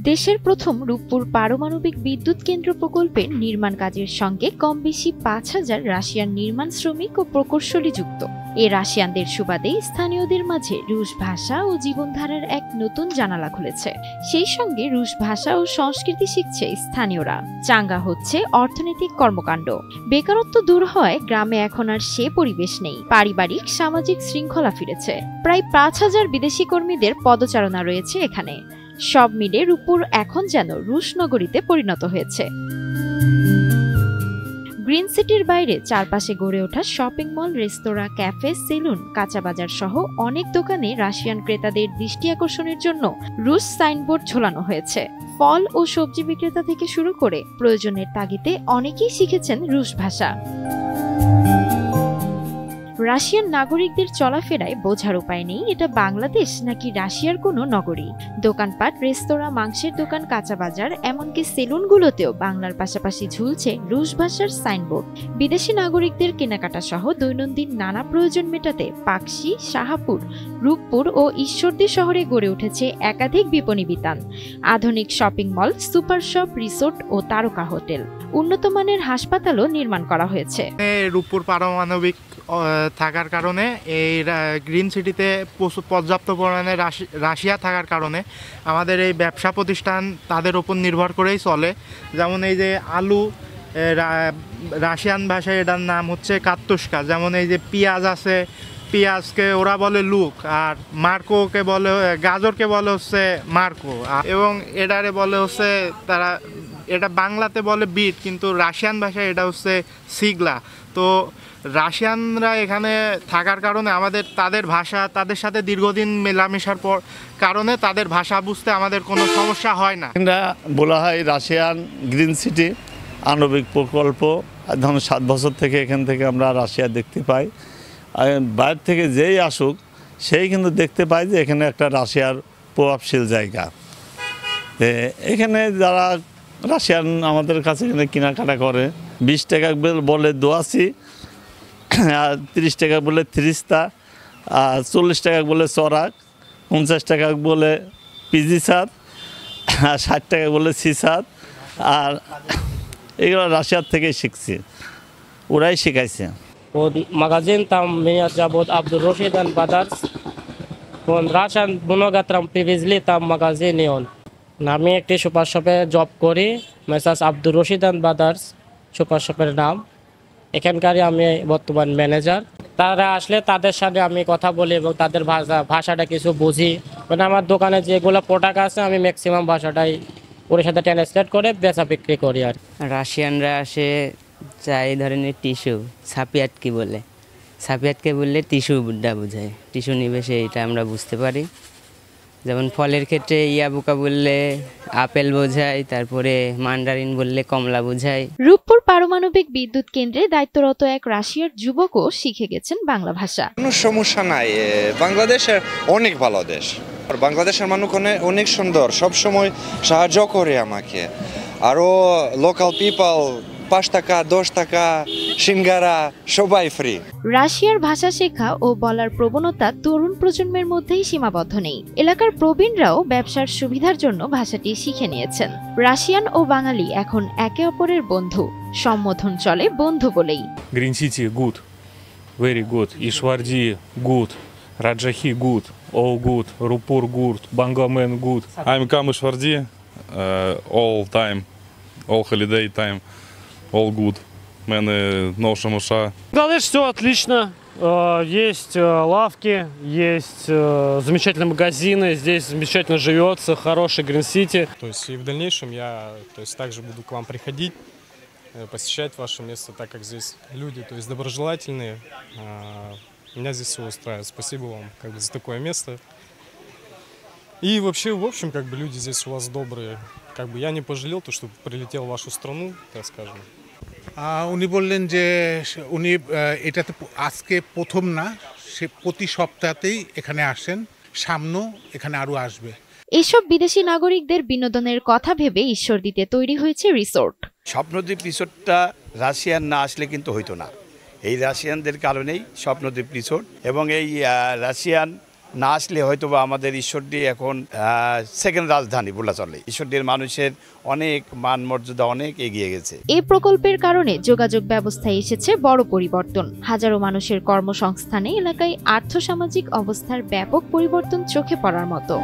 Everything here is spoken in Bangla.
দেশের প্রথম রূপপুর পারমাণবিক বিদ্যুৎ কেন্দ্র প্রকল্পের নির্মাণ কাজের সঙ্গে কম বেশি ৫,০০০ রাশিয়ান নির্মাণ শ্রমিক ও প্রকৌশলী যুক্ত। এ রাশিয়ানদের সুবাদে স্থানীয়দের মাঝে রুশ ভাষা ও জীবনধারার এক নতুন জানালা খুলেছে। সেই সঙ্গে রুশ ভাষা ও সংস্কৃতি শিখছে স্থানীয়রা। চাঙ্গা হচ্ছে অর্থনৈতিক কর্মকাণ্ড। বেকারত্ব দূর হওয়ায় গ্রামে এখন আর সে পরিবেশ নেই। পারিবারিক সামাজিক শৃঙ্খলা ফিরেছে। প্রায় ৫,০০০ বিদেশি কর্মীদের পদচারণা রয়েছে এখানে। সব মিলে রূপপুর এখন যেন রুশ নগরীতে পরিণত হয়েছে। গ্রিন সিটির বাইরে চারপাশে গড়ে ওঠা শপিং মল, রেস্তোরাঁ, ক্যাফে, সেলুন, কাঁচা বাজার সহ অনেক দোকানে রাশিয়ান ক্রেতাদের দৃষ্টি আকর্ষণের জন্য রুশ সাইনবোর্ড ঝোলানো হয়েছে। ফল ও সবজি বিক্রেতা থেকে শুরু করে প্রয়োজনের তাগিদে অনেকেই শিখেছেন রুশ ভাষা। রাশিয়ান নাগরিকদের চলাফেরায় বোঝার উপায় নেই এটা বাংলাদেশ নাকি রাশিয়ার কোনো নগরী। দোকানপাট, রেস্তোরাঁ, মাংসের দোকান, কাঁচা বাজার, এমনকি সেলুনগুলোতেও বাংলার পাশাপাশি ঝুলছে রুশ ভাষার সাইনবোর্ড। বিদেশি নাগরিকদের কেনাকাটা সহ দৈনন্দিন নানা প্রয়োজন মেটাতে পাকশি, শাহাপুর, রূপপুর ও ঈশ্বরদী শহরে গড়ে উঠেছে একাধিক বিপণী বিতান, আধুনিক shopping mall, super shop, resort ও তারকা হোটেল। উন্নত মানের হাসপাতালও নির্মাণ করা হয়েছে। রূপপুর পারমাণবিক থাকার কারণে এই গ্রিন সিটিতে পর্যাপ্ত পরিমাণে রাশিয়া থাকার কারণে আমাদের এই ব্যবসা প্রতিষ্ঠান তাদের উপর নির্ভর করেই চলে। যেমন এই যে আলু, রাশিয়ান ভাষায় এটার নাম হচ্ছে কাত্তুস্কা। যেমন এই যে পেঁয়াজ আছে, পেঁয়াজকে ওরা বলে লুক, আর মার্কোকে বলে, গাজরকে বলে হচ্ছে মার্কো, এবং এটারে বলে হচ্ছে তারা, এটা বাংলাতে বলে বিট, কিন্তু রাশিয়ান ভাষায় এটা হচ্ছে সিগলা। তো রাশিয়ানরা এখানে থাকার কারণে আমাদের তাদের ভাষা, তাদের সাথে দীর্ঘদিন মেলামেশার পর কারণে তাদের ভাষা বুঝতে আমাদের কোনো সমস্যা হয় না। এটা বলা হয় রাশিয়ান গ্রিন সিটি আণবিক প্রকল্প। ধরুন 7 বছর থেকে এখান থেকে আমরা রাশিয়া দেখতে পাই। বাইরে থেকে যেই আসুক সেই কিন্তু দেখতে পাই যে এখানে একটা রাশিয়ার প্রভাবশীল জায়গা। এখানে যারা রাশিয়ান আমাদের কাছে এখানে কেনাকাটা করে, 20 টাকা বলে দোয়াশি, আর 30 টাকা বলে থ্রিস্তা, আর 40 টাকা বলে চরাক, 50 টাকা বলে পিজি সাত, আর 60 টাকা বলে সিসাত। আর এগুলো রাশিয়ার থেকেই শিখছি, ওরাই শেখাইছে। Магазин там меня зовут Абдурашидан Бадарс. Он Russian много там привезли там магазин и он. আমি একটি সুপার শপে জব করি, মেসার্স আব্দুর রশিদান বাদার্স সুপার শপের নাম। এখানকারই আমি বর্তমান ম্যানেজার। তারা আসলে তাদের সাথে আমি কথা বলি এবং তাদের ভাষাটা কিছু বুঝি। মানে আমার দোকানে যেগুলো প্রোডাক্ট আছে আমি ম্যাক্সিমাম ভাষাটাই ওর সাথে ট্রান্সলেট করে বেচা বিক্রি করি। আর রাশিয়ানরা আসে চাই ধরনের টিস্যু, সাপিয়াটকি বলে, সাপিয়াটকে বললে টিস্যুটা বোঝায়, টিস্যু নিবে সেইটা আমরা বুঝতে পারি। যেমন ফলের ক্ষেত্রে ইয়াবুকা বললে আপেল বোঝায়, তারপরে মান্ডারিন বললে কমলা বোঝায়। রূপপুর পারমাণবিক বিদ্যুৎ কেন্দ্রে দায়িত্বরত এক রাশিয়ার যুবকও শিখে গেছেন বাংলা ভাষা। কোনো সমস্যা নাই, বাংলাদেশের অনেক ভালো দেশ, বাংলাদেশের মানুষ অনেক সুন্দর, সবসময় সাহায্য করে আমাকে। আরও লোকাল পিপল 5 টাকা 10 টাকা সিঙ্গারা সবাই ফ্রি। রাশিয়ার ভাষা শেখা ও বলার প্রবণতা তরুণ প্রজন্মের মধ্যেই সীমাবদ্ধ নেই। এলাকার প্রবীণরাও ব্যবসার সুবিধার জন্য ভাষাটি শিখে নিয়েছেন। রাশিয়ান ও বাঙালি এখন একে অপরের বন্ধু, সম্বোধন চলে বন্ধু বলেই। Green city good, very good, Ishwardi good, Rajshahi good, all good, Rupur good, Bangaman good. I'm come Ishwardi all time, all holiday time. All good. No шамуша. Бангладеш все отлично. Есть лавки, есть замечательные магазины, здесь замечательно живется, хороший грин-сити. То есть и в дальнейшем я также буду к вам приходить, посещать ваше место, так как здесь люди доброжелательные. Меня здесь все устраивает. Спасибо вам за такое место. И вообще, в общем, люди здесь у вас добрые. Я не пожалел, что прилетел в вашу страну, так скажем. উনি বললেন যে উনি এটাতে আজকে প্রথম না, সে প্রতি সপ্তাহতেই এখানে আসেন, সামনেও এখানে আরো আসবে। এসব বিদেশি নাগরিকদের বিনোদনের কথা ভেবে ঈশ্বরদীতে তৈরি হয়েছে রিসোর্ট। স্বপ্নদ্বীপ রিসোর্টটা রাশিয়ান না আসলে কিন্তু হইতো না। এই রাশিয়ানদের কারণেই স্বপ্নদ্বীপ রিসোর্ট, এবং এই রাশিয়ান না আসলে হয়তো বা আমাদের ঈশ্বরদী এখন সেকেন্ড রাজধানী বলা চলে। ঈশ্বরদীর মানুষের অনেক মান মর্যাদা অনেক এগিয়ে গেছে। এই প্রকল্পের কারণে যোগাযোগ ব্যবস্থায় এসেছে বড় পরিবর্তন। হাজারো মানুষের কর্মসংস্থানে এলাকায় আর্থসামাজিক অবস্থার ব্যাপক পরিবর্তন চোখে পড়ার মতো।